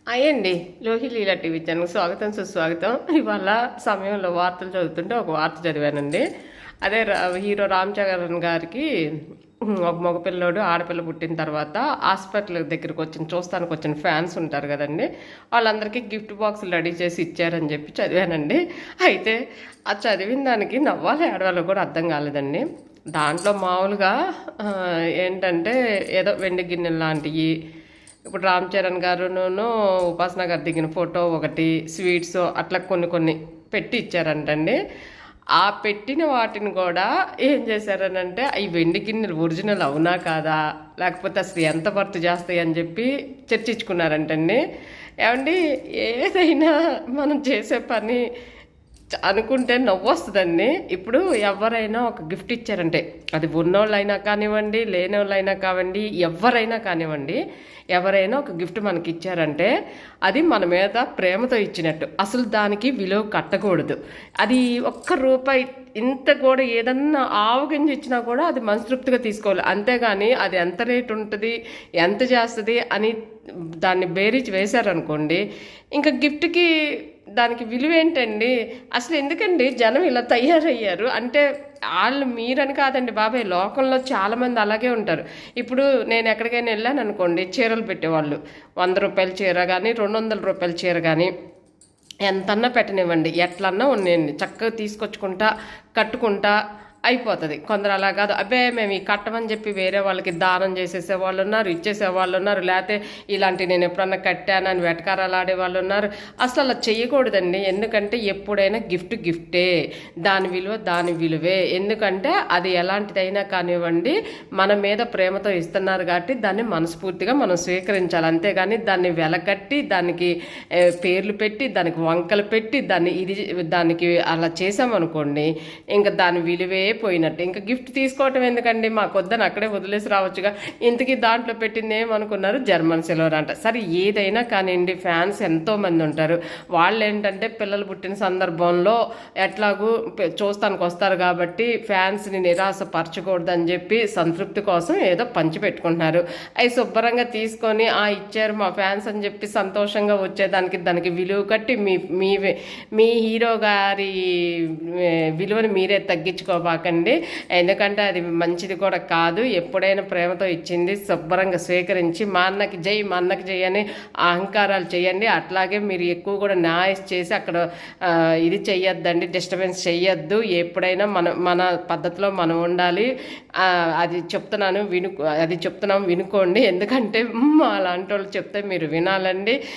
అయ్యండి. లోహిలీల టీవీ ఛానల్‌కి స్వాగతం, సుస్వాగతం. ఇవాళ సమయంలో వార్తలు చదువుతుంటే ఒక వార్త చదివానండి. అదే హీరో రామ్ చరణ్ గారికి ఒక మగపిల్లోడు, ఆడపిల్ల పుట్టిన తర్వాత హాస్పిటల్ దగ్గరికి చూస్తానికి వచ్చిన ఫ్యాన్స్ ఉంటారు కదండి. వాళ్ళందరికీ గిఫ్ట్ బాక్సులు రెడీ చేసి ఇచ్చారని చెప్పి చదివానండి. అయితే ఆ చదివిన దానికి నవ్వాలి ఏడవాలో కూడా అర్థం కాలేదండి. దాంట్లో మామూలుగా ఏంటంటే ఏదో వెండి గిన్నెలు లాంటివి, ఇప్పుడు రామ్ చరణ్ గారును ఉపాసన గారు దిగిన ఫోటో ఒకటి, స్వీట్స్ అట్లా కొన్ని కొన్ని పెట్టి ఇచ్చారంటండి. ఆ పెట్టిన వాటిని కూడా ఏం చేశారనంటే అవి వెండి గిన్నెలు ఒరిజినల్ అవునా కాదా, లేకపోతే అసలు ఎంత వర్త్ చేస్తాయి అని చెప్పి చర్చించుకున్నారంటండి. ఏమండి, ఏదైనా మనం చేసే పని అనుకుంటే నవ్వు వస్తుందండి. ఇప్పుడు ఎవరైనా ఒక గిఫ్ట్ ఇచ్చారంటే అది ఉన్నోళ్ళైనా కానివ్వండి, లేనోళ్ళైనా కావండి, ఎవరైనా కానివ్వండి, ఎవరైనా ఒక గిఫ్ట్ మనకి ఇచ్చారంటే అది మన మీద ప్రేమతో ఇచ్చినట్టు. అసలు దానికి విలువ కట్టకూడదు. అది ఒక్క రూపాయి ఇంత కూడా ఏదన్నా ఆవుగింజ ఇచ్చినా కూడా అది మనస్తృప్తిగా తీసుకోవాలి. అంతేగాని అది ఎంత రేటు ఉంటుంది, ఎంత చేస్తుంది అని దాన్ని బేరీజ్ వేశారనుకోండి, ఇంకా గిఫ్ట్కి దానికి విలువ ఏంటండి? అసలు ఎందుకండి జనం ఇలా తయారయ్యారు అంటే? వాళ్ళు మీరని కాదండి బాబాయ్, లోకంలో చాలామంది అలాగే ఉంటారు. ఇప్పుడు నేను ఎక్కడికైనా వెళ్ళాను అనుకోండి, చీరలు పెట్టేవాళ్ళు 100 రూపాయల చీర కానీ 200 రూపాయల చీర కానీ ఎంతన్నా పెట్టనివ్వండి, ఎట్లన్నా ఉన్నాయండి, చక్కగా తీసుకొచ్చుకుంటా కట్టుకుంటా అయిపోతుంది. కొందరు అలా కాదు, అబ్బే మేము ఈ కట్టమని చెప్పి వేరే వాళ్ళకి దానం చేసేసే వాళ్ళు ఉన్నారు, ఇచ్చేసే వాళ్ళు ఉన్నారు, లేకపోతే ఇలాంటి నేను ఎప్పుడన్నా కట్టానని వెటకారాలు ఆడే వాళ్ళు ఉన్నారు. అసలు అలా చేయకూడదండి. ఎందుకంటే ఎప్పుడైనా గిఫ్ట్ గిఫ్టే, దాని విలువ దాని విలువే. ఎందుకంటే అది ఎలాంటిదైనా కానివ్వండి, మన మీద ప్రేమతో ఇస్తున్నారు కాబట్టి దాన్ని మనస్ఫూర్తిగా మనం స్వీకరించాలి. అంతేగాని దాన్ని వెలకట్టి, దానికి పేర్లు పెట్టి, దానికి వంకలు పెట్టి, దానికి అలా చేసామనుకోండి, ఇంకా దాని విలువే పోయినట్టు. ఇంకా గిఫ్ట్ తీసుకోవటం ఎందుకండి, మాకు వద్దని అక్కడే వదిలేసి రావచ్చుగా. ఇంతకీ దాంట్లో పెట్టింది ఏమనుకున్నారు, జర్మన్ సిల్వర్ అంట. సరే ఏదైనా కానివ్వండి, ఫ్యాన్స్ ఎంతోమంది ఉంటారు. వాళ్ళు ఏంటంటే పిల్లలు పుట్టిన సందర్భంలో ఎట్లాగూ చూస్తానికి వస్తారు కాబట్టి ఫ్యాన్స్ని నిరాశపరచకూడదని చెప్పి సంతృప్తి కోసం ఏదో పంచి పెట్టుకుంటున్నారు. అవి శుభ్రంగా తీసుకొని ఇచ్చారు మా ఫ్యాన్స్ అని చెప్పి సంతోషంగా వచ్చేదానికి దానికి విలువ కట్టి మీ హీరో గారి విలువని మీరే తగ్గించుకోబాక కండి. ఎందుకంటే అది మంచిది కూడా కాదు. ఎప్పుడైనా ప్రేమతో ఇచ్చింది శుభ్రంగా స్వీకరించి మా అన్నకి జై, మా అన్నకి జై అని అహంకారాలు చేయండి. అట్లాగే మీరు ఎక్కువ కూడా నాయిస్ చేసి అక్కడ ఇది చెయ్యొద్దండి, డిస్టర్బెన్స్ చెయ్యొద్దు. ఎప్పుడైనా మన పద్ధతిలో మనం ఉండాలి. అది చెప్తున్నాం వినుకోండి. ఎందుకంటే అలాంటి వాళ్ళు చెప్తే మీరు వినాలండి.